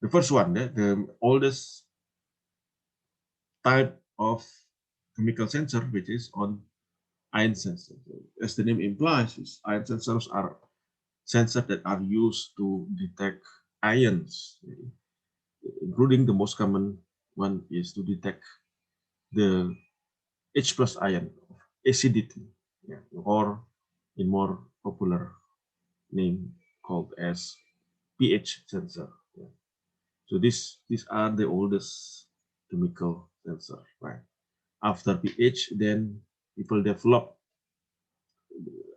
the first one, the oldest type of chemical sensor, which is on ion sensor. As the name implies, ion sensors are sensors that are used to detect ions, including the most common one is to detect the H plus ion, acidity, yeah, or in more popular name called as pH sensor. Yeah. So these are the oldest chemical sensor, right? After pH, then people develop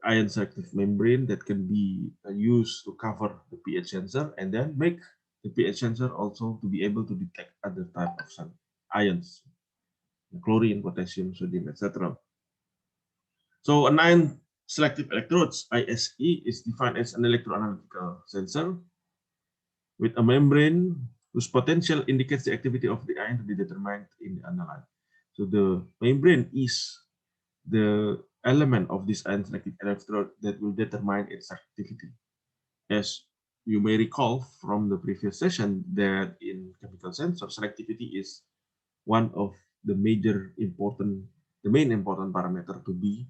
ion selective membrane that can be used to cover the pH sensor and then make the pH sensor also to be able to detect other type of ions, chlorine, potassium, sodium, etc. So an ion selective electrodes, ISE, is defined as an electroanalytical sensor with a membrane whose potential indicates the activity of the ion to be determined in the analyte. So the membrane is the element of this ion selective electrode that will determine its activity. As you may recall from the previous session that in chemical sensor, selectivity is one of the main important parameter to be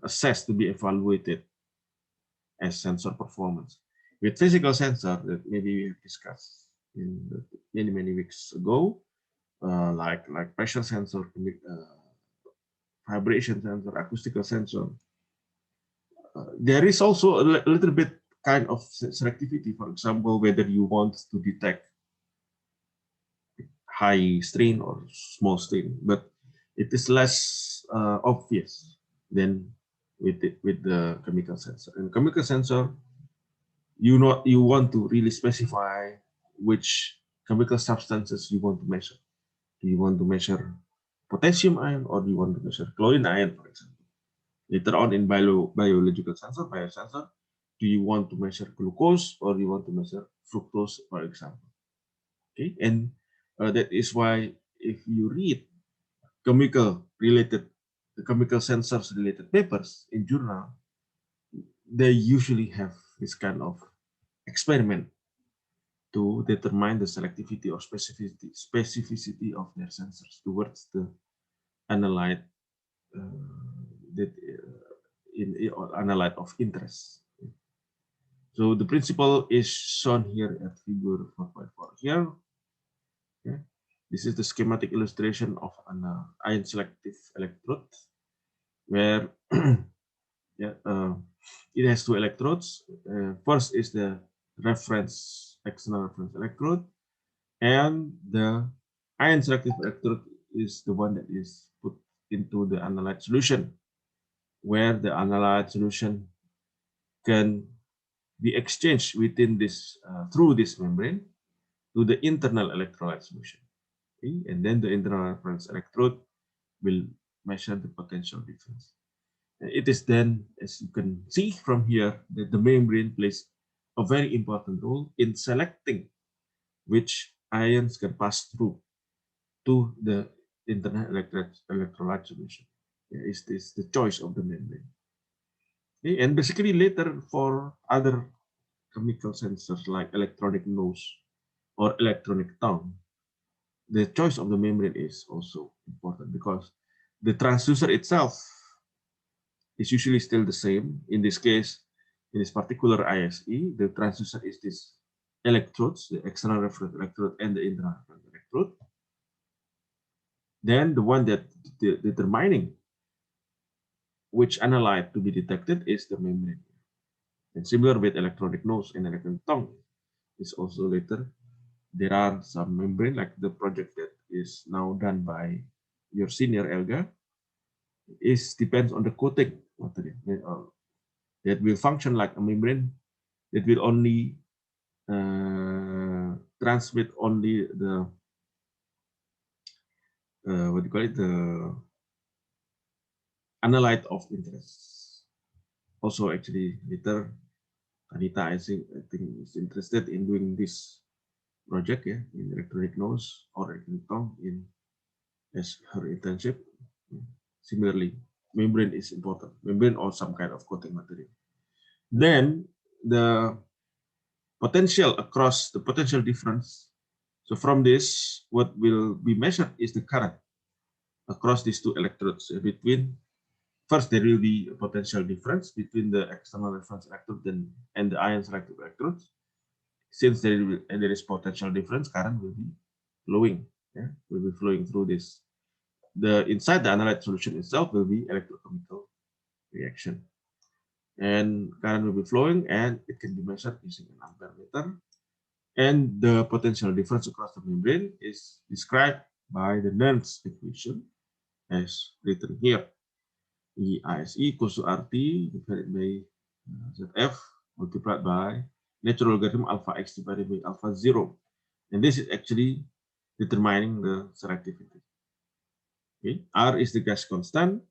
assessed, to be evaluated as sensor performance. With physical sensor that maybe we have discussed in many weeks ago, like pressure sensor, vibration sensor, acoustical sensor, there is also a little bit kind of selectivity. For example, whether you want to detect high strain or small strain, but it is less obvious than with the chemical sensor. And chemical sensor, you want to really specify which chemical substances you want to measure. Do you want to measure potassium ion or do you want to measure chlorine ion, for example? Later on in biological sensor, biosensor, do you want to measure glucose or do you want to measure fructose, for example? Okay, and that is why if you read chemical sensors related papers in journal, they usually have this kind of experiment to determine the selectivity or specificity of their sensors towards the analyte that or analyte of interest. So the principle is shown here at figure 4.4 here. Okay. This is the schematic illustration of an ion selective electrode where yeah, it has two electrodes. First is the external reference electrode, and the ion selective electrode is the one that is put into the analyte solution, where the analyte solution can be exchanged within this through this membrane to the internal electrolyte solution. Okay? And then the internal reference electrode will measure the potential difference. It is then, as you can see from here, that the membrane plays a very important role in selecting which ions can pass through to the internal electrolyte solution. Yeah, is this the choice of the membrane? Okay, and basically later for other chemical sensors like electronic nose or electronic tongue, the choice of the membrane is also important because the transducer itself is usually still the same. In this case, in this particular ISE, the transducer is this electrodes, the external reference electrode and the internal reference electrode. Then the one that determining which analyte to be detected is the membrane. And similar with electronic nose and electronic tongue, is also later there are some membrane like the project that is now done by your senior Elga. Is depends on the coating material that will function like a membrane that will only transmit only the what do you call it, the analyte of interest. Also, actually, later Anita, I think is interested in doing this project, yeah, in electronic nose or electronic tongue in as her internship. Similarly, membrane is important, membrane or some kind of coating material. Then the potential across the potential difference. So from this, what will be measured is the current across these two electrodes. Between, first there will be a potential difference between the external reference electrode and the ion selective electrodes. Since there is potential difference, current will be flowing. Yeah, will be flowing through this. The inside the analyte solution itself will be electrochemical reaction, and current will be flowing, and it can be measured using an ampere meter. And the potential difference across the membrane is described by the Nernst equation as written here. EISE equals to RT divided by ZF multiplied by natural logarithm alpha x divided by alpha 0. And this is actually determining the selectivity. Okay. R is the gas constant,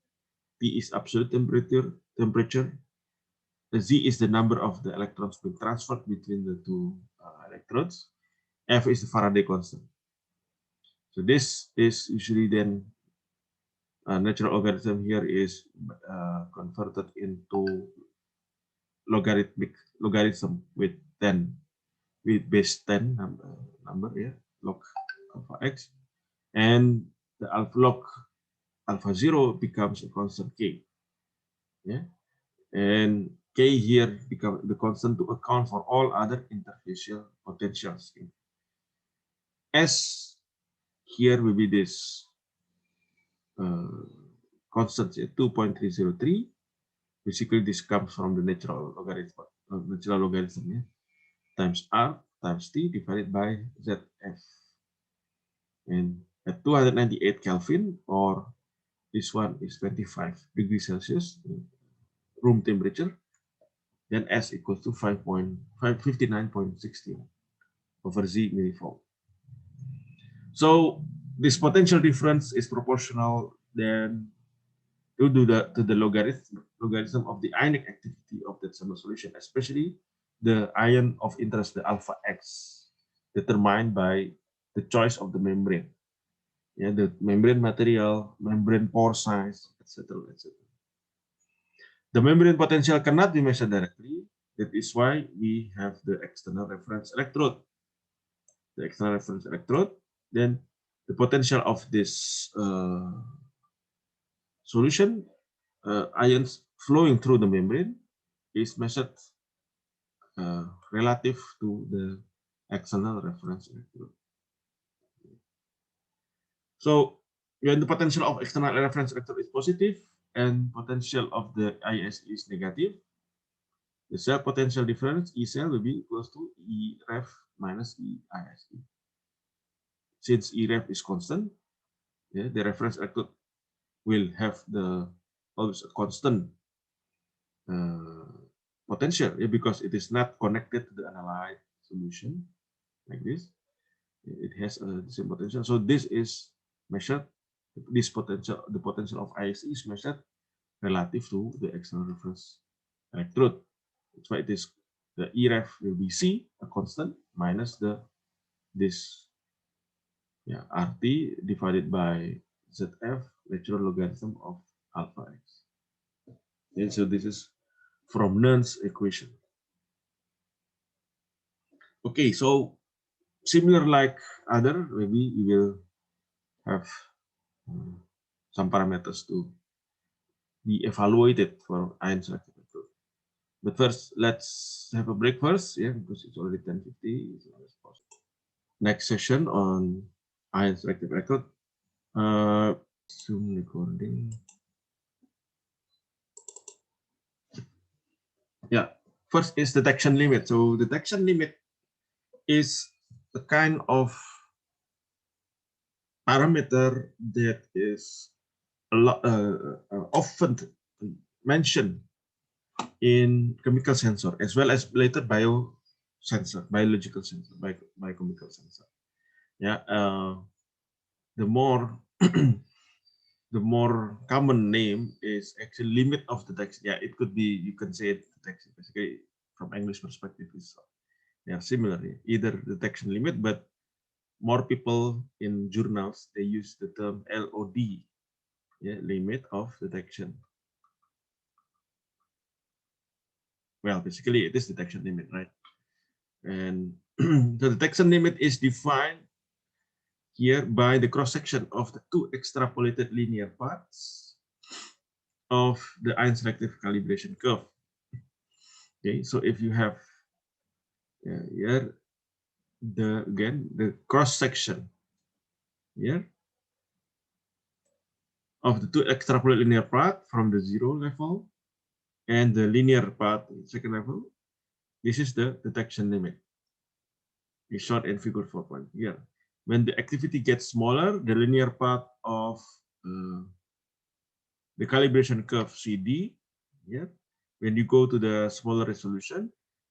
T is absolute temperature, Z is the number of the electrons being transferred between the two electrodes, F is the Faraday constant. So this is usually then natural logarithm here is converted into logarithm with 10, with base 10 number here, log alpha x, and the log alpha 0 becomes a constant k. Yeah, and k here becomes the constant to account for all other interfacial potentials. S here will be this constant 2.303. Basically, this comes from the natural logarithm, yeah, times R times T divided by ZF. And at 298 Kelvin, or this one is 25 degrees Celsius, room temperature, then S equals to 59.16 over Z millivolt. So this potential difference is proportional then to the logarithm of the ionic activity of that sample solution, especially the ion of interest, the alpha X, determined by the choice of the membrane. Yeah, the membrane material, membrane pore size, etc., etc. The membrane potential cannot be measured directly. That is why we have the external reference electrode. The external reference electrode, then the potential of this solution, ions flowing through the membrane, is measured relative to the external reference electrode. So when the potential of external reference electrode is positive and potential of the ISE is negative, the cell potential difference E cell will be equals to E ref minus E ISE. Since E ref is constant, yeah, the reference electrode will have the always a constant potential, yeah, because it is not connected to the analyte solution like this. It has the same potential. So this is measured. This potential, the potential of ISE is measured relative to the external reference electrode. That's why it is the E ref will be C, a constant, minus this RT divided by ZF, natural logarithm of alpha x. And so this is from Nernst equation. Okay, so similar like other, maybe we will have some parameters to be evaluated for ion selective electrode. But first, let's have a break first, yeah, because it's already 10:50. Next session on ion selective electrode. Zoom recording. Yeah, first is detection limit. So detection limit is the kind of parameter that is a lot, often mentioned in chemical sensor as well as later biological sensor, biochemical sensor. Yeah, the more the more common name is actually limit of detection. Yeah, it could be, you can say it detection. Basically, from English perspective, is they are similar. Either detection limit, but more people in journals they use the term LOD, yeah, limit of detection. Well, basically it is detection limit, right? And the detection limit is defined here by the cross-section of the two extrapolated linear parts of the ion-selective calibration curve. Okay, so if you have here the cross-section here of the two extrapolated linear part from the 0 level and the linear part second level, this is the detection limit. It's shown in figure 4.0 here. When the activity gets smaller, the linear part of the calibration curve CD, yeah, when you go to the smaller resolution,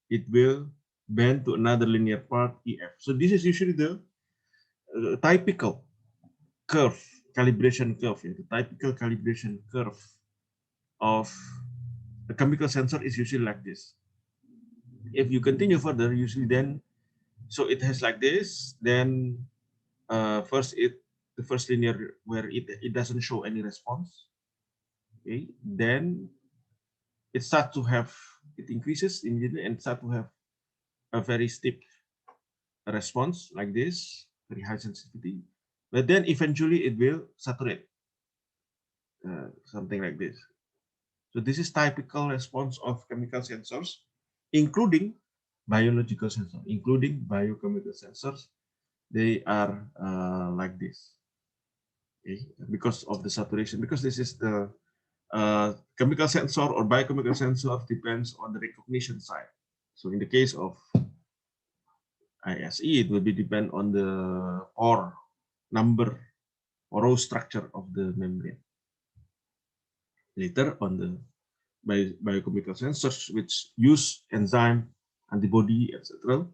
it will bend to another linear part EF. So this is usually the typical curve, calibration curve. Yeah, the typical calibration curve of a chemical sensor is usually like this. If you continue further, usually then, so it has like this, then first the first linear where it doesn't show any response. Okay, then it starts to have, it increases immediately and start to have a very steep response like this, very high sensitivity. But then eventually it will saturate, something like this. So this is typical response of chemical sensors, including biological sensors, including biochemical sensors. They are like this, okay? Because of the saturation, because this is the chemical sensor or biochemical sensor depends on the recognition side. So in the case of ISE, it will be depend on the pore number or row structure of the membrane. Later on the biochemical sensors, which use enzyme, antibody, etc.,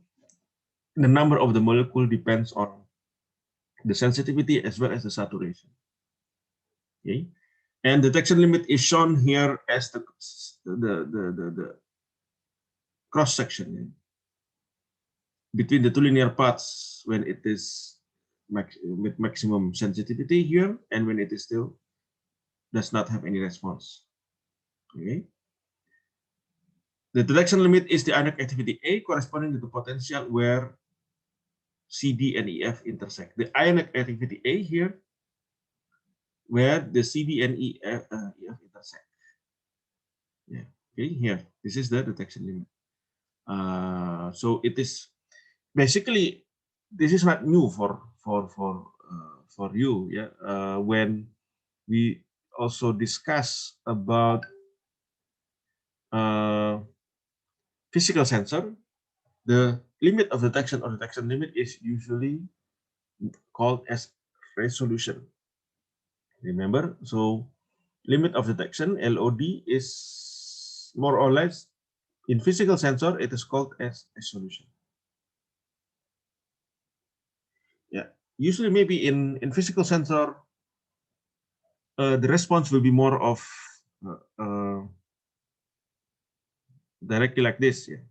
the number of the molecule depends on the sensitivity as well as the saturation. Okay, and detection limit is shown here as the cross section between the two linear paths when it is with maximum sensitivity here and when it is still does not have any response. Okay. The detection limit is the ionic activity A corresponding to the potential where CD and EF intersect. The ionic activity A here where the CD and EF intersect. Yeah. Okay. Here, this is the detection limit. So it is basically, this is not new for you. Yeah. When we also discuss about physical sensor, the limit of detection or detection limit is usually called as resolution. Remember, so limit of detection LOD is more or less in physical sensor it is called as resolution. Yeah, usually maybe in physical sensor the response will be more of directly like this. Yeah,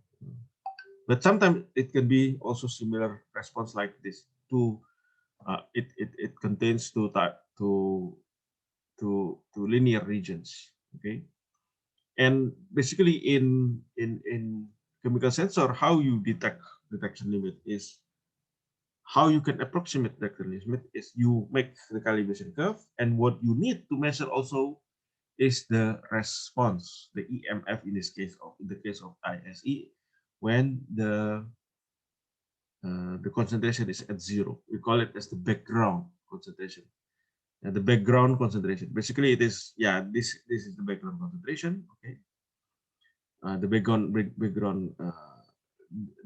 but sometimes it can be also similar response like this. It contains two linear regions. Okay, and basically in chemical sensor, how you detect detection limit is how you can approximate detection limit is you make the calibration curve, and what you need to measure also is the response, the EMF in this case of in the case of ISE, when the concentration is at 0. We call it as the background concentration. And the background concentration, basically it is, yeah, this is the background concentration. Okay, the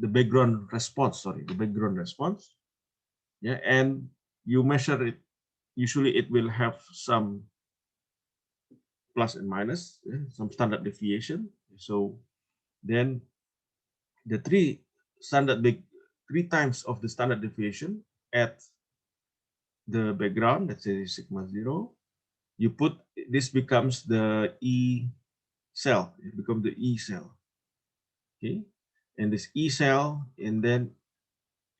background response, sorry, the background response. Yeah, and you measure it. Usually it will have some plus and minus, yeah, some standard deviation. So then the three times of the standard deviation at the background, let's say sigma 0, you put this becomes the E cell. It becomes the E cell. Okay, and this E cell and then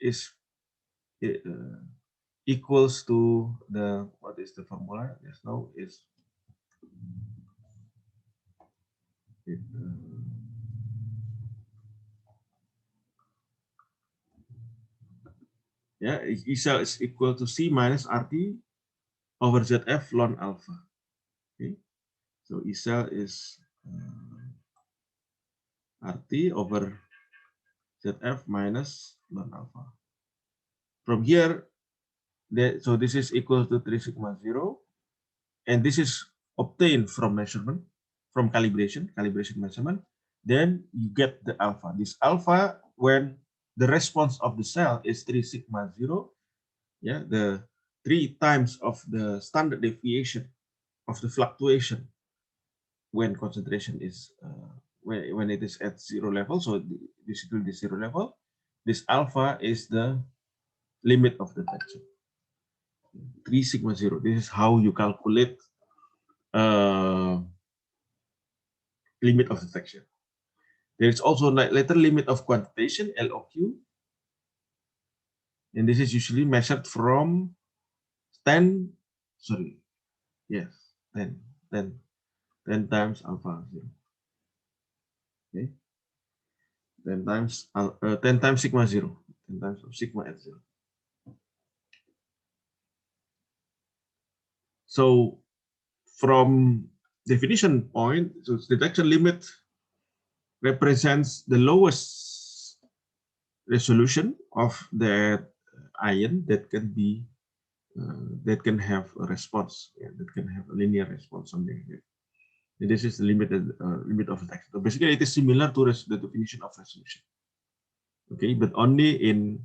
is equals to the, what is the formula? Yes, now is Yeah, E cell is equal to C minus RT over ZF ln alpha. Okay, so E cell is RT over ZF minus ln alpha. From here, so this is equal to 3 sigma 0, and this is obtained from measurement, from calibration measurement. Then you get the alpha. This alpha, when the response of the cell is 3 sigma 0, yeah, the 3 times of the standard deviation of the fluctuation when concentration is when it is at 0 level. So this will be 0 level. This alpha is the limit of detection. 3 sigma 0. This is how you calculate limit of detection. There is also later limit of quantitation, LOQ, and this is usually measured from 10 times alpha 0. Okay, 10 times sigma 0, 10 times of sigma at 0. So from definition point, so detection limit represents the lowest resolution of the ion that can be that can have a response, that can have a linear response, something like that. And this is the limit of detection. So basically, it is similar to the definition of resolution. Okay, but only in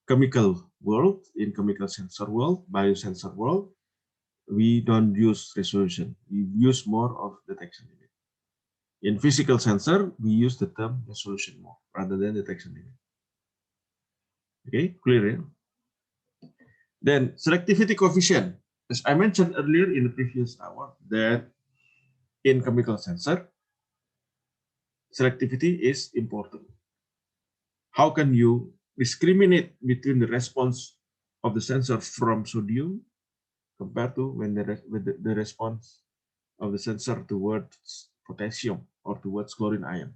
chemical world, in chemical sensor world, biosensor world, we don't use resolution. We use more of detection limit. In physical sensor, we use the term resolution more rather than detection limit. Okay, clear? Yeah? Then selectivity coefficient. As I mentioned earlier in the previous hour, that in chemical sensor, selectivity is important. How can you discriminate between the response of the sensor from sodium compared to when the response of the sensor towards potassium or towards chlorine ion?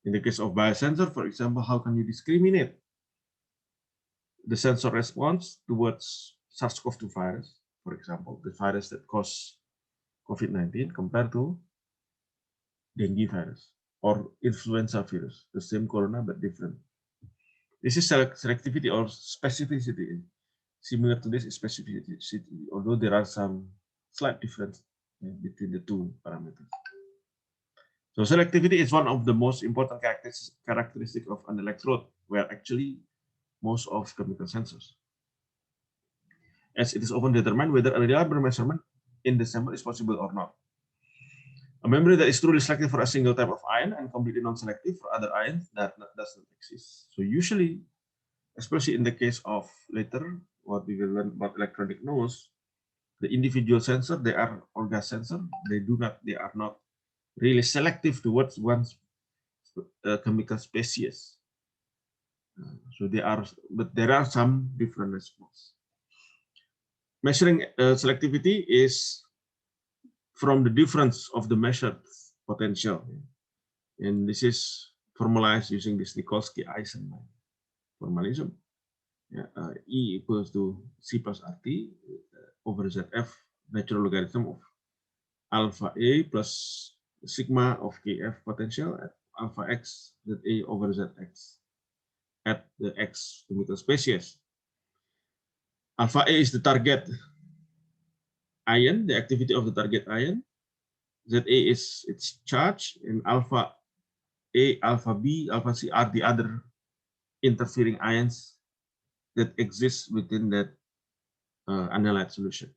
In the case of biosensor, for example, how can you discriminate the sensor response towards SARS-CoV-2 virus, for example, the virus that causes COVID-19, compared to dengue virus or influenza virus, the same corona but different? This is selectivity or specificity. Similar to this is specificity, although there are some slight difference between the two parameters. So selectivity is one of the most important characteristics of an electrode, where actually most of chemical sensors, as it is often determined whether a reliable measurement in the sample is possible or not. A membrane that is truly selective for a single type of ion and completely non-selective for other ions that does not exist. So usually, especially in the case of later, what we will learn about electronic noise, the individual sensor, they are all gas sensor. They are not really selective towards one chemical species. So but there are some different responses. Measuring selectivity is from the difference of the measured potential, and this is formalized using this Nikolsky-Eisenman formalism. E equals to C plus RT over ZF natural logarithm of alpha A plus sigma of KF potential at alpha X ZA over ZX at the X chemical species. Alpha A is the target ion, the activity of the target ion. ZA is its charge, and alpha A, alpha B, alpha C are the other interfering ions that exist within that analyte solution.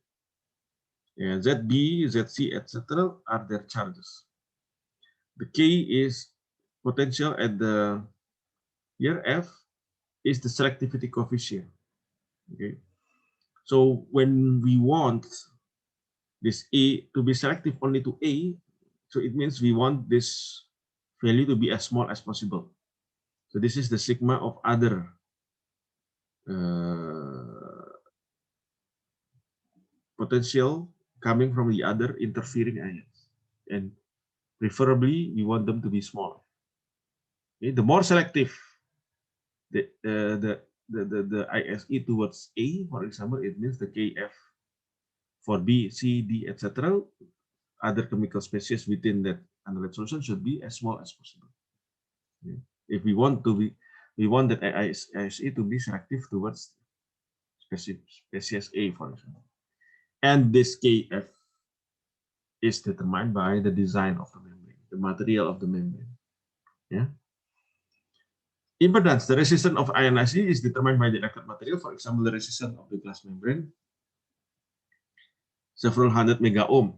Yeah, ZB, ZC, etc. are their charges. The K is potential at the here F is the selectivity coefficient. Okay, so when we want this A to be selective only to A, so it means we want this value to be as small as possible. So this is the sigma of other potential coming from the other interfering ions, and preferably we want them to be small. Okay? The more selective the the ISE towards A, for example, it means the KF for B, C, D, etc. Other chemical species within that analyte solution should be as small as possible. If we want that ISE to be selective towards species A, for example. And this KF is determined by the design of the membrane, the material of the membrane. Yeah. Impedance, the resistance of ionizing is determined by the electrode material. For example, the resistance of the glass membrane, several hundred mega ohm.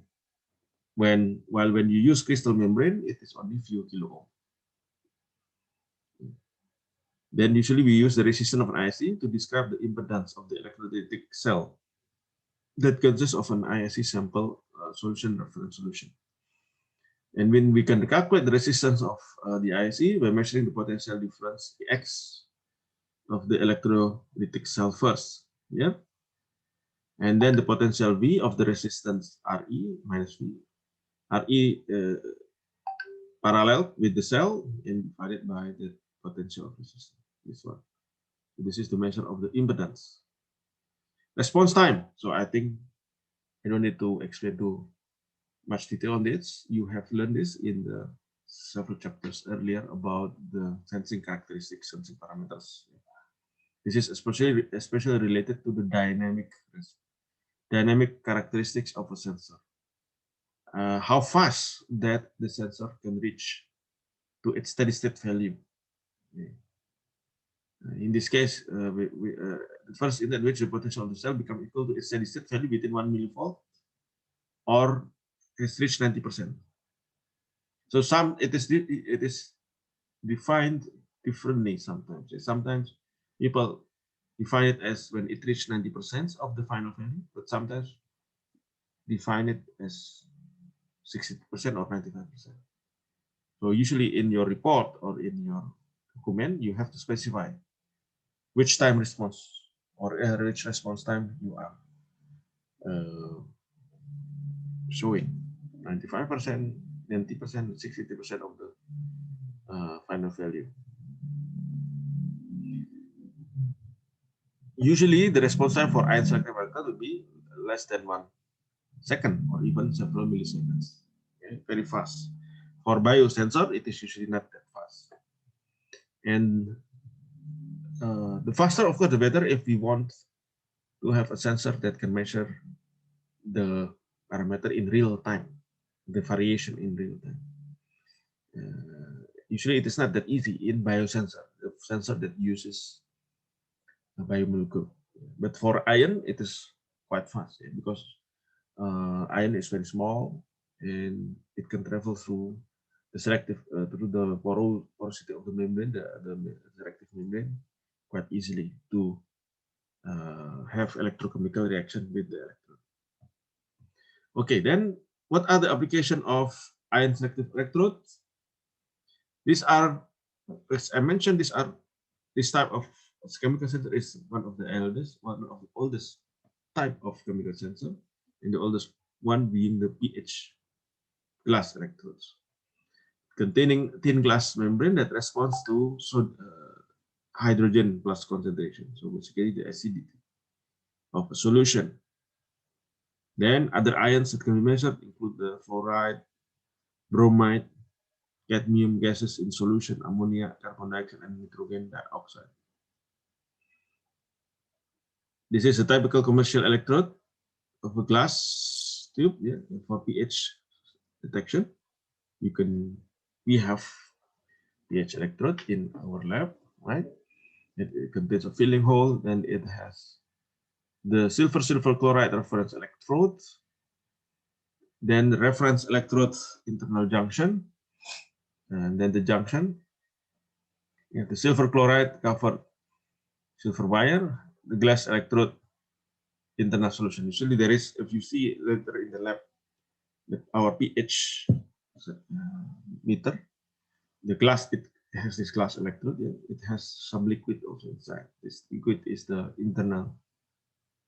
While when you use crystal membrane, it is only few kilo ohm. Then usually we use the resistance of an ISE to describe the impedance of the electrolytic cell that consists of an ISE sample solution, reference solution. And when we can calculate the resistance of the ISE by measuring the potential difference X of the electrolytic cell first, yeah, and then the potential V of the resistance Re minus V, Re parallel with the cell and divided by the potential resistance. This one. So this is the measure of the impedance. Response time. So I think I don't need to explain too much detail on this. You have learned this in the several chapters earlier about the sensing characteristics, sensing parameters. This is especially related to the dynamic characteristics of a sensor. How fast that the sensor can reach to its steady state value. In this case, the first in which the potential of the cell become equal to its steady state value within 1 millivolt or has reached 90%. So it is defined differently sometimes. Sometimes people define it as when it reaches 90% of the final value, but sometimes define it as 60% or 95%. So usually in your report or in your document, you have to specify which time response or average response time you are showing. 95%, 90%, 60% of the final value. Usually the response time for ion-selective electrode will be less than 1 second or even several milliseconds. Okay? Very fast. For biosensor, it is usually not that fast. And the faster, of course, the better if we want to have a sensor that can measure the parameter in real time, the variation in real time. Usually it is not that easy in biosensor, the sensor that uses a biomolecule. But for ion, it is quite fast because ion is very small and it can travel through the selective through the porosity of the membrane, the selective membrane, quite easily to have electrochemical reaction with the electrode. Okay, then what are the application of ion selective electrodes? These are, as I mentioned, this type of chemical sensor is one of the oldest type of chemical sensor, and the oldest one being the pH glass electrodes, containing thin glass membrane that responds to hydrogen plus concentration. So basically the acidity of a solution. Then other ions that can be measured include the fluoride, bromide, cadmium gases in solution, ammonia, carbon dioxide, and nitrogen dioxide. This is a typical commercial electrode of a glass tube, yeah, for pH detection. We have pH electrode in our lab, right? It contains a filling hole, then it has the silver chloride reference electrode, then the reference electrode internal junction, and then the junction. Yeah, the silver chloride covered silver wire, the glass electrode internal solution. Usually there is, if you see later in the lab, our pH meter, the glass, it has this glass electrode, yeah, it has some liquid also inside. This liquid is the internal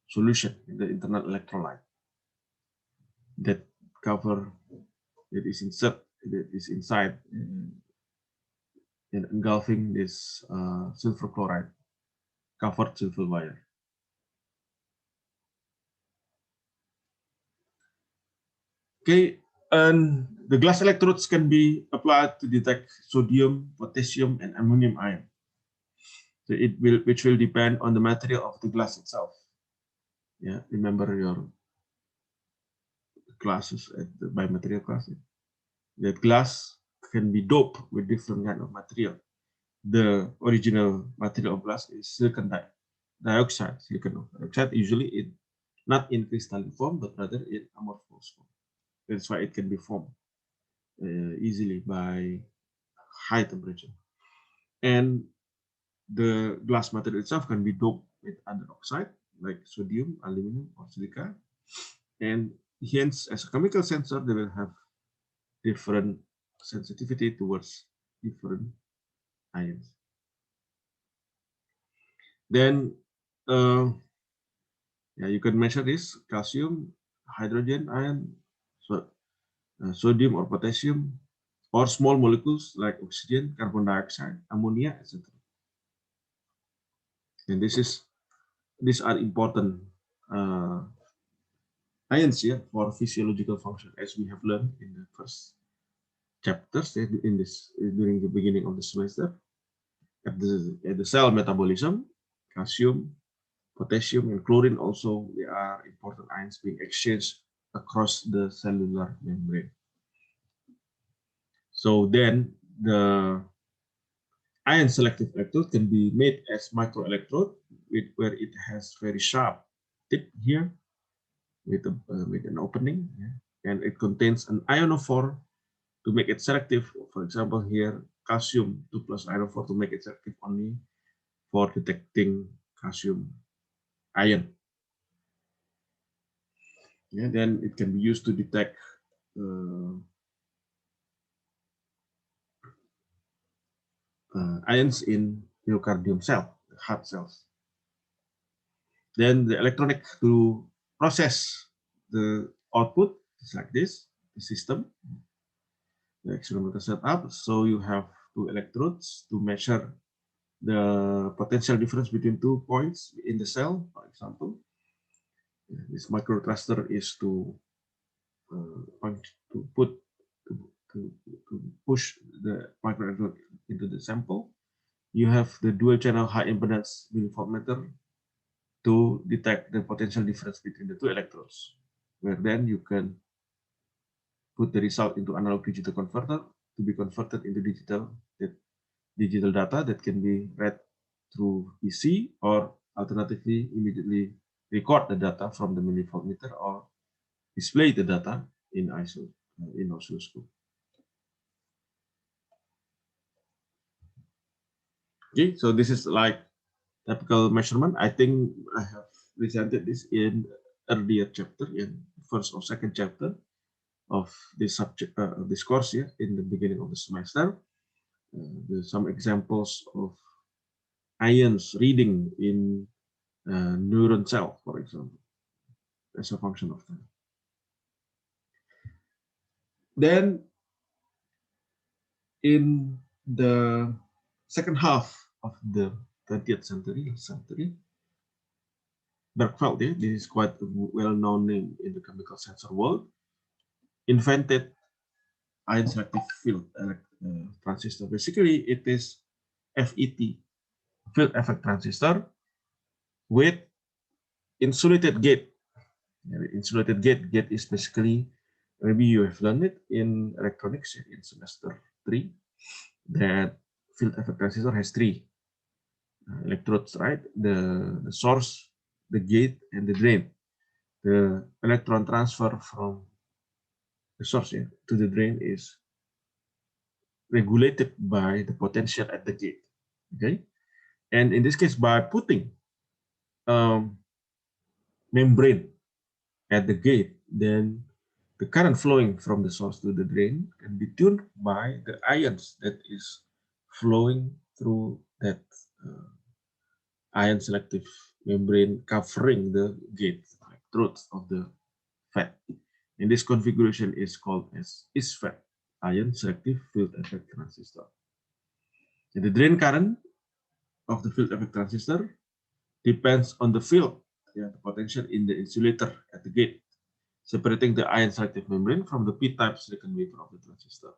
solution, the internal electrolyte that is inside and engulfing this silver chloride covered silver wire. Okay, and the glass electrodes can be applied to detect sodium, potassium, and ammonium ion. So which will depend on the material of the glass itself. Yeah, remember your classes at the biomaterial class. That glass can be doped with different kind of material. The original material of glass is silicon dioxide. Silicon dioxide usually not in crystalline form, but rather in amorphous form. That's why it can be formed easily by high temperature. And the glass material itself can be doped with other oxide like sodium, aluminum, or silica. And hence, as a chemical sensor, they will have different sensitivity towards different ions. Then, yeah, you can measure this calcium, hydrogen ion, so, sodium or potassium, or small molecules like oxygen, carbon dioxide, ammonia, etc. And these are important ions here for physiological function, as we have learned in the first chapters in this during the beginning of the semester. At the cell metabolism, calcium, potassium, and chlorine also, they are important ions being exchanged across the cellular membrane. So then the ion selective electrode can be made as microelectrode where it has very sharp tip here with an opening, yeah, and it contains an ionophore to make it selective. For example, here calcium 2 plus ionophore to make it selective only for detecting calcium ion. Yeah, then it can be used to detect ions in myocardium cell, the heart cells. Then the electronic to process the output is like this, the system, the experimental setup. So you have two electrodes to measure the potential difference between 2 points in the cell, for example. This microtransistor is to put to push the microelectrode into the sample. You have the dual channel high impedance millivoltmeter to detect the potential difference between the two electrodes, where then you can put the result into analog digital converter to be converted into digital data that can be read through PC, or alternatively immediately record the data from the millivoltmeter or display the data in oscilloscope. Okay, so this is like typical measurement. I think I have presented this in earlier chapter, in first or second chapter of this subject, this course here in the beginning of the semester. There's some examples of ions reading in neuron cell, for example, as a function of time. Then in the second half of the 20th century, Bergfeld, this is quite a well-known name in the chemical sensor world, invented ion selective field transistor. Basically, it is FET, field effect transistor, with insulated gate. Insulated gate is basically, maybe you have learned it in electronics in semester 3, that field effect transistor has 3 electrodes, right? The source, the gate, and the drain. The electron transfer from the source to the drain is regulated by the potential at the gate. Okay, and in this case, by putting membrane at the gate, then the current flowing from the source to the drain can be tuned by the ions that is flowing through that ion selective membrane covering the gate electrodes of the FET. And this configuration is called as ISFET, ion selective field effect transistor. And the drain current of the field effect transistor depends on the field, the potential in the insulator at the gate, separating the ion-selective membrane from the p-type silicon wafer of the transistor.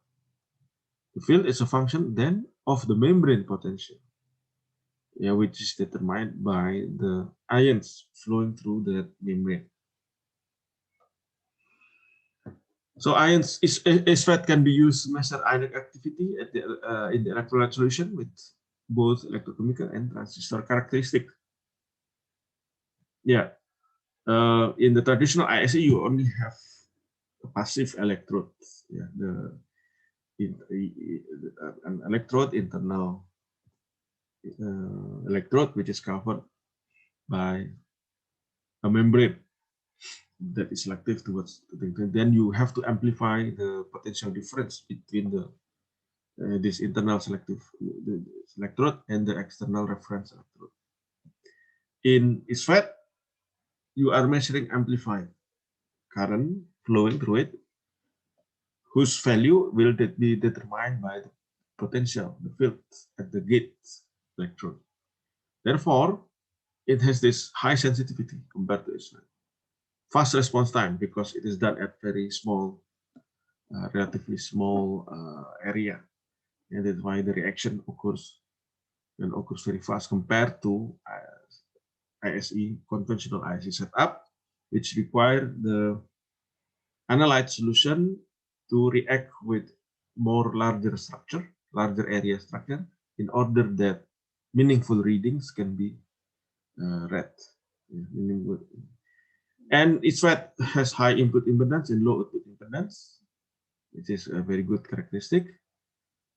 The field is a function then of the membrane potential, which is determined by the ions flowing through the membrane. So ions ISFET can be used to measure ionic activity at in the electrolyte solution with both electrochemical and transistor characteristic. In the traditional ISE, you only have a passive electrode. An electrode, internal electrode, which is covered by a membrane that is selective towards the thing. Then you have to amplify the potential difference between the this internal selective electrode and the external reference electrode. In ISFET, you are measuring amplified current flowing through it, whose value will be determined by the potential, the field at the gate electrode. Therefore, it has this high sensitivity compared to ISFET. Fast response time because it is done at very small, relatively small area, and that's why the reaction occurs very fast compared to ISE, conventional ISE setup, which require the analyte solution to react with more larger area structure, in order that meaningful readings can be read. And ISFET has high input impedance and low output impedance, which is a very good characteristic.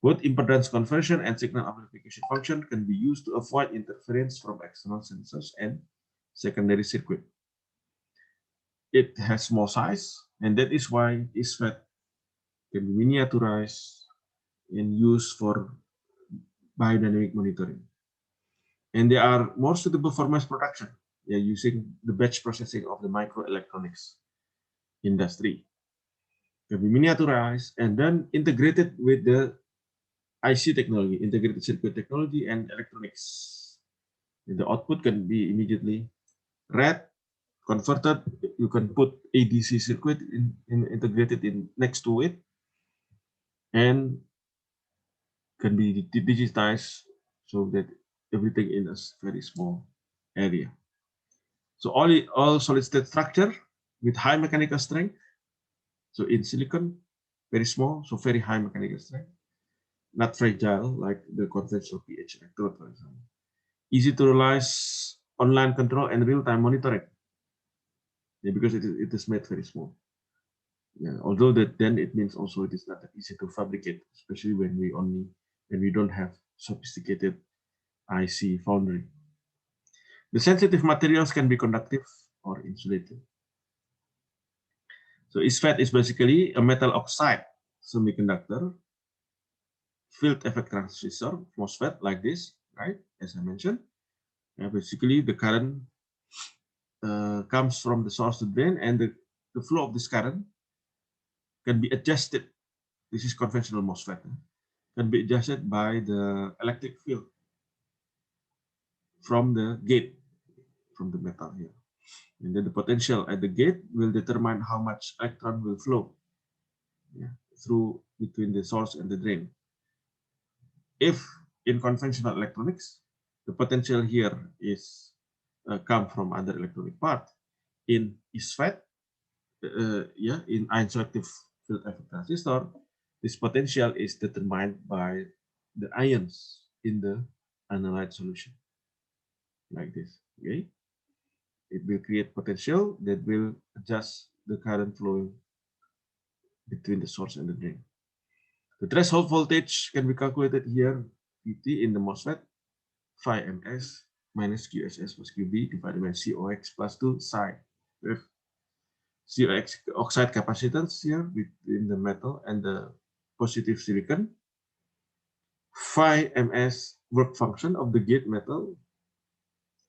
Both impedance conversion and signal amplification function can be used to avoid interference from external sensors and secondary circuit. It has small size, and that is why ISFET can be miniaturized and used for biodynamic monitoring. And they are more suitable for mass production, using the batch processing of the microelectronics industry. Can be miniaturized and then integrated with the IC technology, integrated circuit technology, and electronics. The output can be immediately read, converted. You can put ADC circuit integrated in next to it, and can be digitized so that everything in a very small area. So all solid state structure with high mechanical strength. So in silicon, very small, so very high mechanical strength. Not fragile like the conventional pH electrode, for example. Easy to realize online control and real-time monitoring, because it is made very small. Although that then it means also it is not that easy to fabricate, especially when we don't have sophisticated IC foundry. The sensitive materials can be conductive or insulative. So ISFET is basically a metal oxide semiconductor field effect transistor, MOSFET, like this, right? As I mentioned, basically the current comes from the source to drain, and the flow of this current can be adjusted. This is conventional MOSFET. Can be adjusted by the electric field from the gate, from the metal here. And then the potential at the gate will determine how much electron will flow through between the source and the drain. If in conventional electronics, the potential here is come from other electronic part. In ISFET, in ion-selective field effect transistor, this potential is determined by the ions in the analyte solution, like this. Okay, it will create potential that will adjust the current flowing between the source and the drain. The threshold voltage can be calculated here, VT in the MOSFET, phi ms minus QSS plus QB divided by COX plus 2 psi. With COX oxide capacitance here between the metal and the positive silicon. Phi ms work function of the gate metal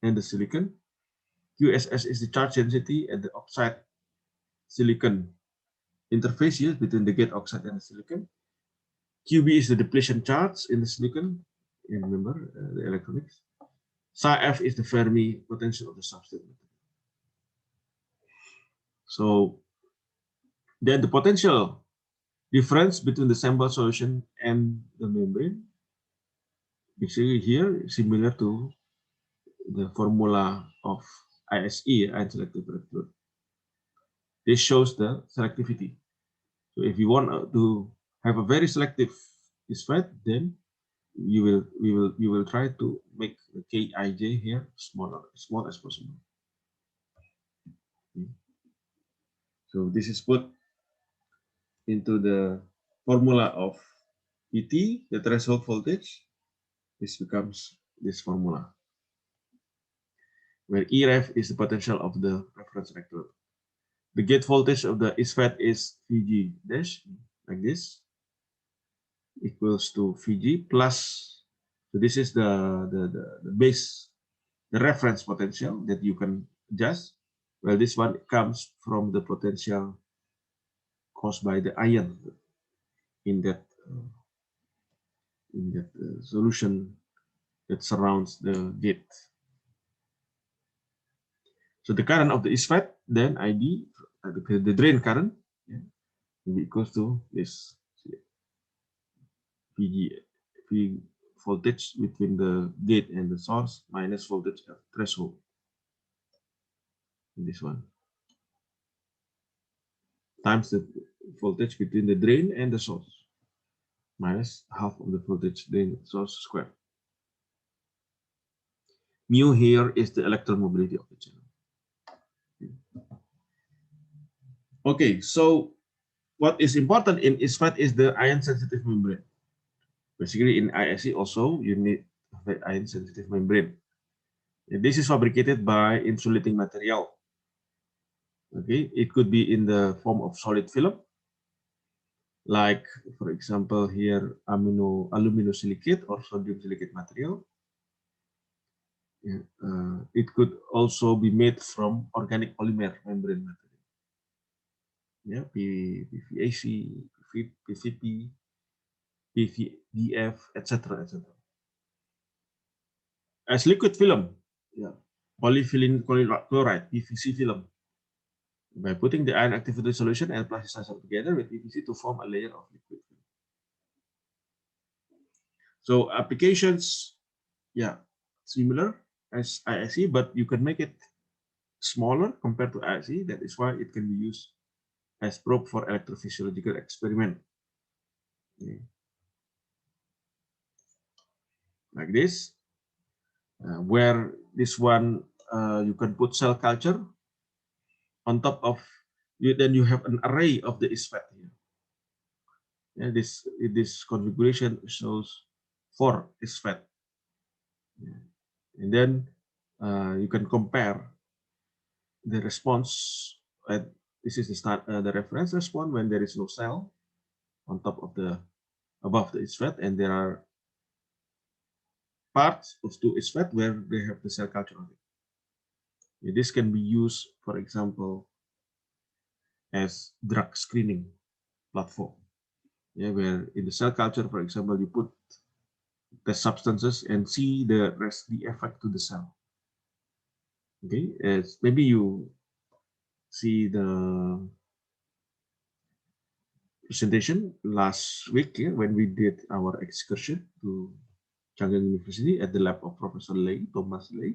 and the silicon. QSS is the charge density at the oxide silicon interface here between the gate oxide and the silicon. QB is the depletion charge in the silicon. And remember the electronics. Psi F is the Fermi potential of the substrate material. So then the potential difference between the sample solution and the membrane, basically here similar to the formula of ISE, ion-selective electrode. This shows the selectivity. So if you want to have a very selective ISFET, then you will try to make the Kij here small as possible. Okay. So this is put into the formula of ET, the threshold voltage. This becomes this formula, where EREF is the potential of the reference electrode. The gate voltage of the ISFET is Vg dash, like this, equals to Vg plus, so this is the base, the reference potential that you can adjust. Well, this one comes from the potential caused by the ion in that solution that surrounds the gate. So the current of the ISFET, then ID, the drain current, yeah, will be equals to this V voltage between the gate and the source minus voltage at threshold. This one times the voltage between the drain and the source minus half of the voltage drain source square. Mu here is the electron mobility of the channel. Okay, so what is important in ISFET is the ion-sensitive membrane. Basically, in ISE also you need the ion-sensitive membrane. This is fabricated by insulating material. Okay, it could be in the form of solid film, like for example here aluminosilicate or sodium silicate material. It could also be made from organic polymer membrane material. Yeah, PVAC, PVP, PVDF, etc., etc. As liquid film, yeah, polyethylene chloride, PVC film, by putting the ion activated solution and plasticizer together with PVC to form a layer of liquid film. So applications, yeah, similar as ISE, but you can make it smaller compared to ISE. That is why it can be used as probe for electrophysiological experiment. Okay. Like this, where this one you can put cell culture on top of you, then you have an array of the ISFET here. Yeah, this configuration shows 4 ISFET. Yeah. And then you can compare the response. This is the reference response when there is no cell on top of the above the ISFET, and there are parts of 2 ISFET where they have the cell culture on it. Yeah, this can be used, for example, as drug screening platform. Yeah, where in the cell culture, for example, you put the substances and see the effect to the cell. Okay, as maybe you see the presentation last week, yeah, when we did our excursion to Tangerang University at the lab of Professor Lei, Thomas Lei.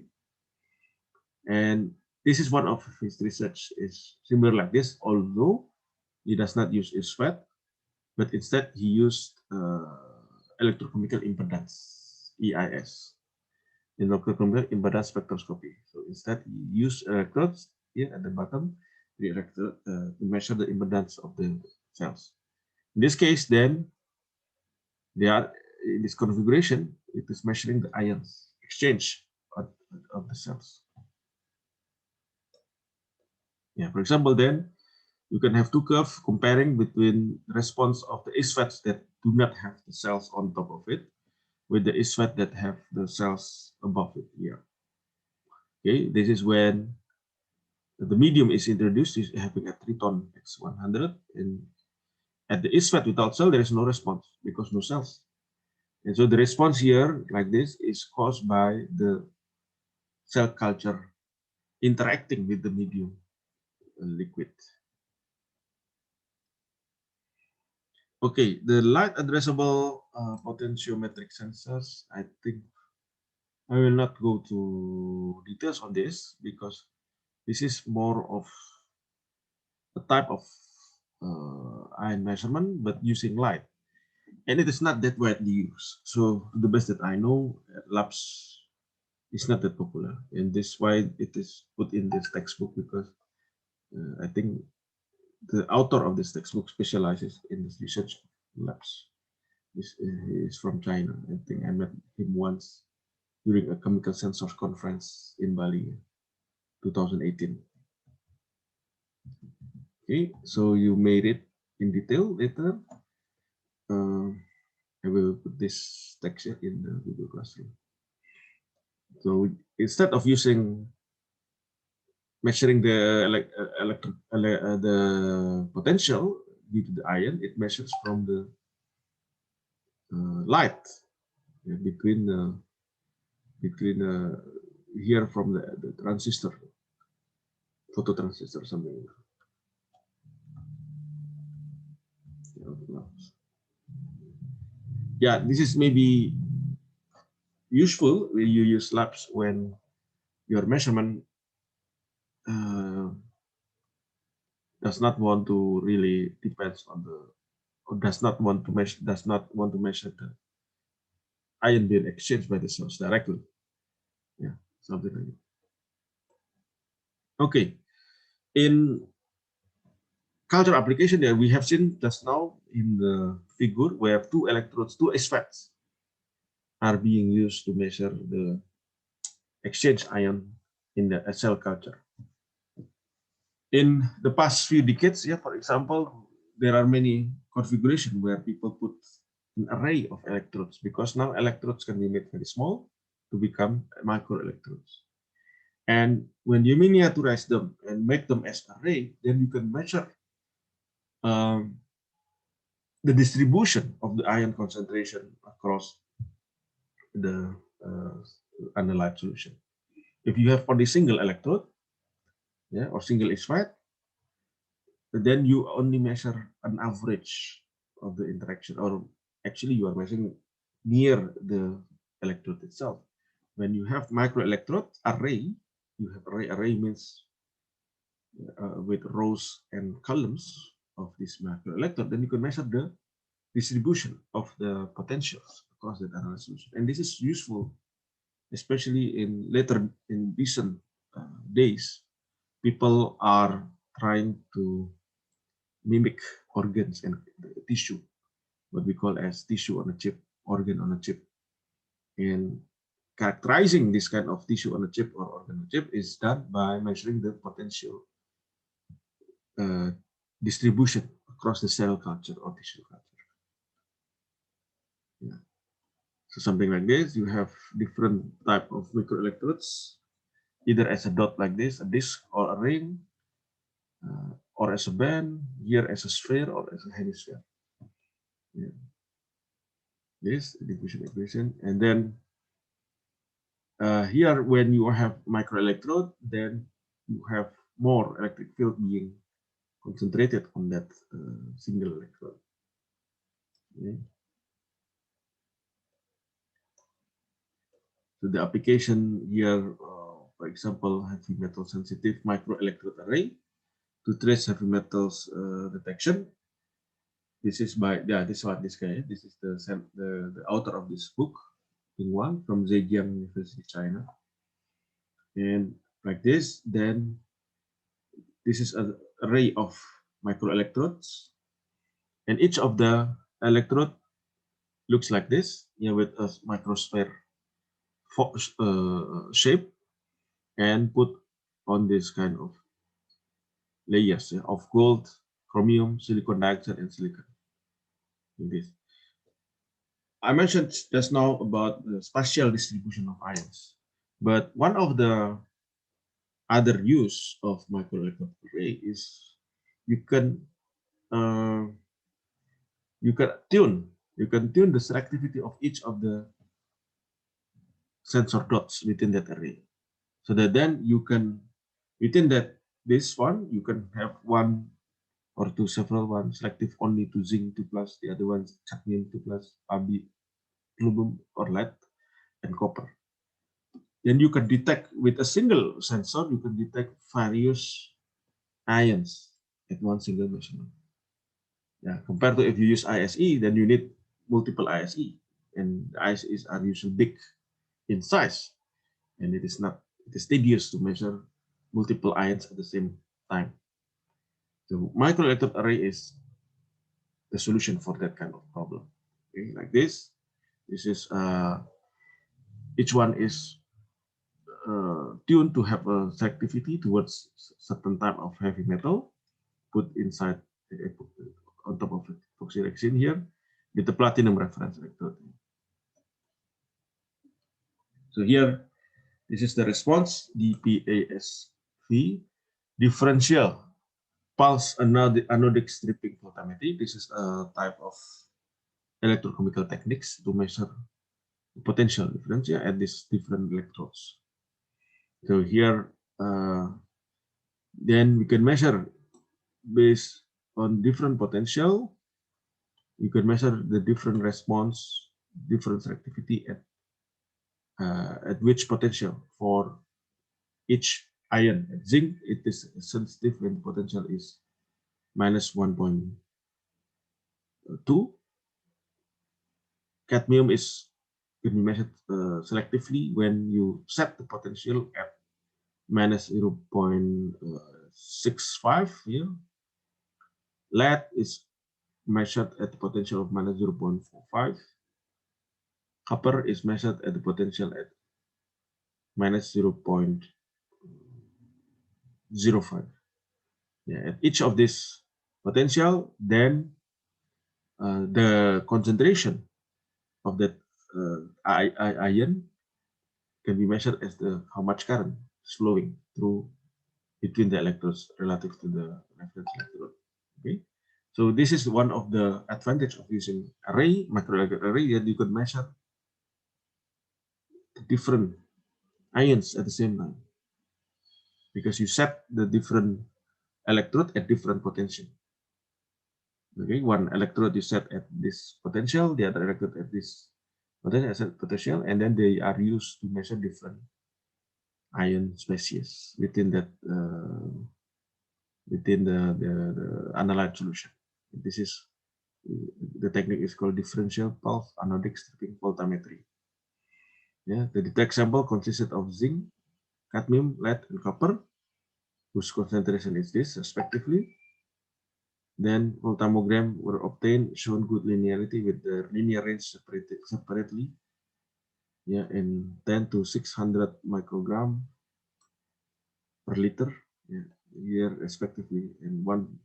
And this is one of his research is similar like this, although he does not use ISFET, but instead he used electrochemical impedance, EIS, electrochemical impedance spectroscopy. So instead he used electrodes here at the bottom, the electrode to measure the impedance of the cells. In this case, then they are in this configuration, it is measuring the ions exchange of the cells. Yeah, for example, then you can have 2 curves comparing between the response of the ISFETs that do not have the cells on top of it with the ISFET that have the cells above it here. Okay, this is when the medium is introduced, is having a triton X100, and at the ISFET without cell, there is no response because no cells. And so the response here, like this, is caused by the cell culture interacting with the medium liquid. Okay, the light addressable potentiometric sensors, I think I will not go to details on this because this is more of a type of ion measurement, but using light. And it is not that widely used. So to the best that I know, labs is not that popular. And this is why it is put in this textbook, because I think the author of this textbook specializes in this research labs. This is from China. I think I met him once during a chemical sensors conference in Bali, 2018. Okay, so you made it in detail later. I will put this text in the Google Classroom. So instead of measuring the potential due to the ion, it measures from the light between here from the transistor, phototransistor, something. Yeah, this is maybe useful when you use labs when your measurement does not want to really depends on the, or does not want to measure the ion being exchanged by the cells directly. Yeah, something like that. Okay, in culture application, that we have seen just now in the figure where two electrodes, two ISFETs are being used to measure the exchange ion in the cell culture. In the past few decades, yeah, for example, there are many configurations where people put an array of electrodes, because now electrodes can be made very small to become microelectrodes. And when you miniaturize them and make them as array, then you can measure the distribution of the ion concentration across the analyte solution. If you have only single electrode, yeah, or single ISFET, then you only measure an average of the interaction, or actually you are measuring near the electrode itself. When you have microelectrode array, you have array means with rows and columns of this microelectrode, then you can measure the distribution of the potentials across that analyte solution. And this is useful, especially in recent days. People are trying to mimic organs and tissue, what we call as tissue on a chip, organ on a chip. And characterizing this kind of tissue on a chip or organ on a chip is done by measuring the potential distribution across the cell culture or tissue culture. Yeah. So something like this, you have different type of microelectrodes, either as a dot like this, a disc or a ring, or as a band, here as a sphere or as a hemisphere. Yeah. This diffusion equation, and then here when you have microelectrode, then you have more electric field being concentrated on that single electrode. Okay. So the application here, for example, heavy metal sensitive microelectrode array to trace heavy metals detection. This is by, yeah, this one, this guy. This is the author of this book, in one from Zhejiang University, China. And like this, then this is an array of microelectrodes, and each of the electrode looks like this, yeah, with a microsphere shape, and put on this kind of layers, yeah, of gold, chromium, silicon dioxide, and silicon. In this, I mentioned just now about the spatial distribution of ions, but one of the other use of microelectrode array is you can uh, you can tune the selectivity of each of the sensor dots within that array. so that then you can, within that this one, you can have one or two several one selective only to zinc 2 plus, the other ones cadmium 2 plus, aluminum or lead, and copper. Then you can detect with a single sensor, you can detect various ions at one single measurement. Yeah, compared to if you use ISE, then you need multiple ISE, and the ISEs are usually big in size, and it is tedious to measure multiple ions at the same time. The microelectrode array is the solution for that kind of problem. Okay, like this. This is each one is tuned to have a selectivity towards certain type of heavy metal, put inside on top of epoxy resin here with the platinum reference electrode. So here, this is the response, DPASV, differential pulse anodic stripping voltammetry. This is a type of electrochemical techniques to measure the potential difference at these different electrodes. So here, then we can measure based on different potential. You can measure the different response, different selectivity at which potential for each ion. At zinc, it is sensitive when the potential is minus 1.2. Cadmium can be measured selectively when you set the potential at minus 0.65 here. Lead is measured at the potential of minus 0.45. Copper is measured at the potential at minus 0.05. Yeah, at each of this potential, then the concentration of that ion can be measured as how much current is flowing through between the electrodes relative to the reference electrode. Okay, so this is one of the advantage of using array, microelectrode array, that you could measure the different ions at the same time, because you set the different electrode at different potential. Okay, one electrode you set at this potential, the other electrode at this potential, and then they are used to measure different ion species within that within the analyte solution. This is the technique is called differential pulse anodic stripping voltammetry. Yeah, the detect sample consisted of zinc, cadmium, lead, and copper, whose concentration is this respectively. Then voltammogram were obtained, shown good linearity with the linear range separately. Yeah, in 10 to 600 microgram per liter. Yeah, here respectively. And one,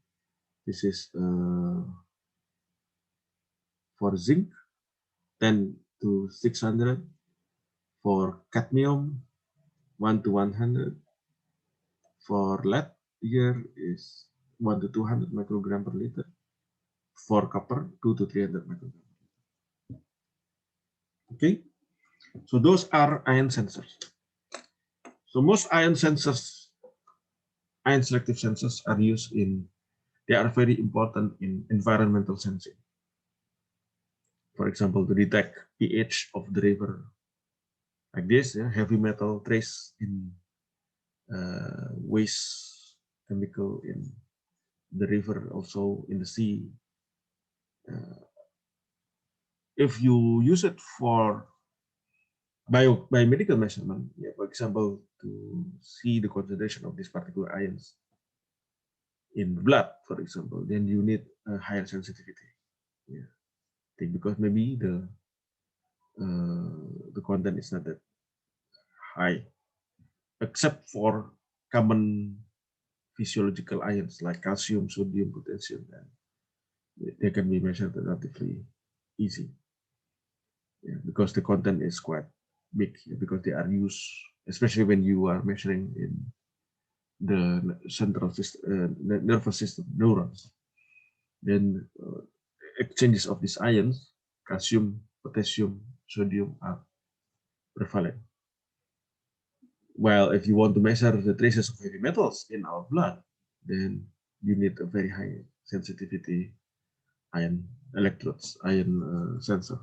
this is for zinc, 10 to 600. For cadmium, 1 to 100. For lead, here is 1 to 200 microgram per liter. For copper, 2 to 300 microgram. Okay, so those are ion sensors. So most ion sensors, ion selective sensors, are used they are very important in environmental sensing. For example, to detect pH of the river, like this, yeah, heavy metal trace in waste chemical in the river, also in the sea. If you use it for biomedical measurement, yeah, for example, to see the concentration of these particular ions in blood, for example, then you need a higher sensitivity. Yeah, because maybe the content is not that high, except for common physiological ions like calcium, sodium, potassium, and they can be measured relatively easy. Yeah, because the content is quite big, because they are used, especially when you are measuring in the central system, nervous system, neurons. Then exchanges of these ions, calcium, potassium, sodium, are prevalent. While if you want to measure the traces of heavy metals in our blood, then you need a very high sensitivity ion electrodes, ion sensor.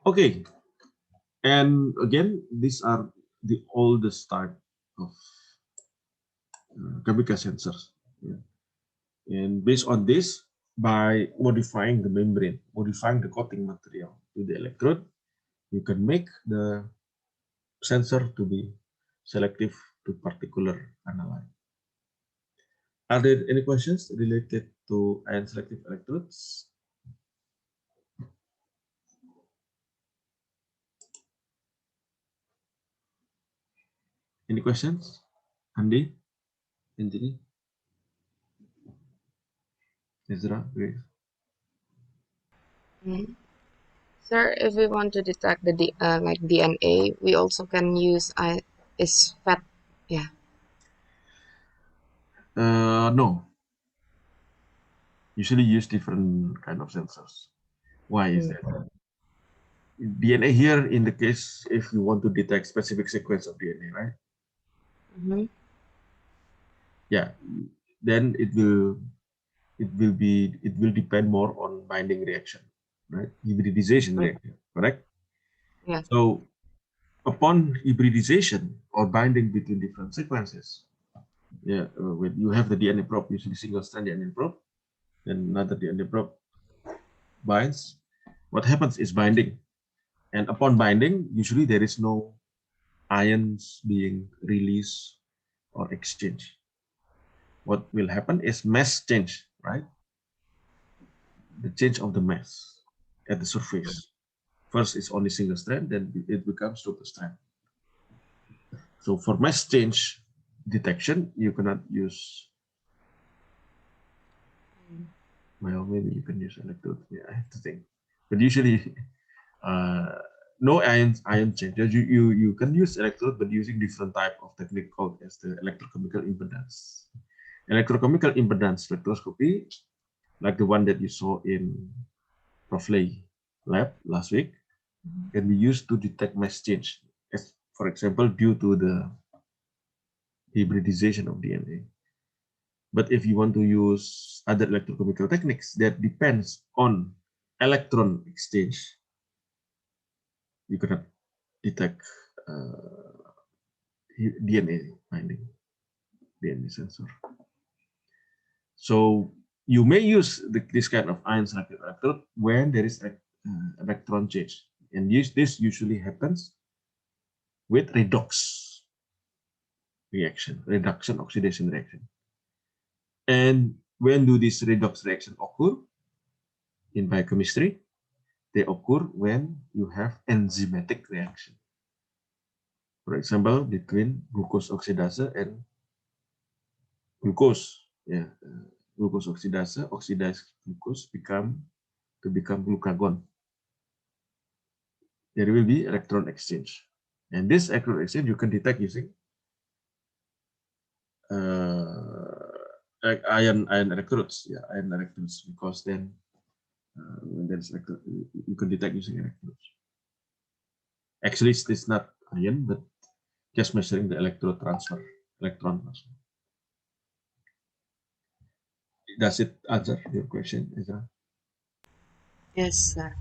Okay, and again, these are the oldest type of chemical sensors. Yeah. And based on this, by modifying the membrane, modifying the coating material to the electrode, you can make the sensor to be selective to particular analyte. Are there any questions related to ion selective electrodes? Any questions? Andy? Anthony? Ezra? Grace? Sir, if we want to detect the like DNA, we also can use ISFET. Yeah. No. Usually use different kind of sensors. Why is that? DNA here in the case, if you want to detect specific sequence of DNA, right? Mm-hmm. Yeah, then it will depend more on binding reaction, right? Hybridization reaction, correct? Yeah. So upon hybridization or binding between different sequences, yeah, when you have the DNA probe, usually single strand DNA probe, then another DNA probe binds. What happens is binding, and upon binding, usually there is no ions being released or exchanged. What will happen is mass change, right? The change of the mass at the surface. First, it's only single strand, then it becomes double strand. So for mass change detection, you cannot use, well, maybe you can use electrode. Yeah, I have to think. But usually, no ion change. You can use electrode, but using different type of technique called as the electrochemical impedance. Electrochemical impedance spectroscopy, like the one that you saw in Prof. Lei lab last week, can be used to detect mass change, as for example, due to the hybridization of DNA. But if you want to use other electrochemical techniques that depends on electron exchange, you cannot detect DNA binding, DNA sensor. So you may use this kind of ion selective electrode when there is electron change, and this usually happens with redox reaction, reduction oxidation reaction. And when do this redox reaction occur in biochemistry? They occur when you have enzymatic reaction. For example, between glucose oxidase and glucose. Yeah, glucose oxidase, oxidized glucose become glucagon. There will be electron exchange, and this electron exchange you can detect using like ion electrodes. Yeah, ion electrodes, because then when there's electron, you can detect using electrodes. Actually, it's not ion, but just measuring the electron transfer. Does it answer your question, Ezra? Yes, sir.